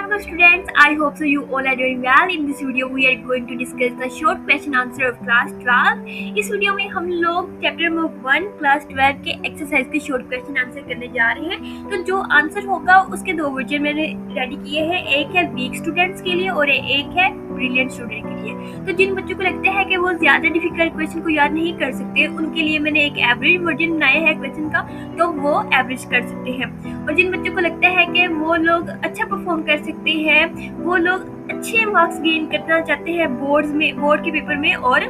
Hello students, I hope so you all are doing well. In this video we are going to discuss the short question answer of class 12. इस video में हम लोग chapter number 1 class 12 के exercise के short question answer करने जा रहे हैं। तो जो आंसर होगा उसके दो वर्जन मैंने रेडी किए हैं, एक है वीक स्टूडेंट्स के लिए और एक है ब्रिलियंट स्टूडेंट के लिए। तो जिन बच्चों को लगता है कि वो ज़्यादा डिफिकल्ट क्वेश्चन को याद नहीं कर सकते, उनके लिए मैंने एक एवरेज वर्जन बनाया है क्वेश्चन का, तो वो एवरेज कर सकते हैं। और जिन बच्चों को लगता है कि वो लोग अच्छा परफॉर्म कर सकते हैं, वो लोग अच्छे मार्क्स गेन करना चाहते हैं बोर्ड के पेपर में और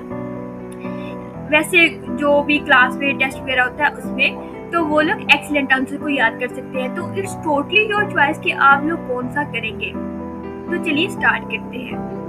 वैसे जो भी क्लास में टेस्ट वगैरह होता है उसमें, तो वो लोग एक्सीलेंट आंसर को याद कर सकते हैं। तो इट्स टोटली योर चॉइस कि आप लोग कौन सा करेंगे। तो चलिए स्टार्ट करते हैं।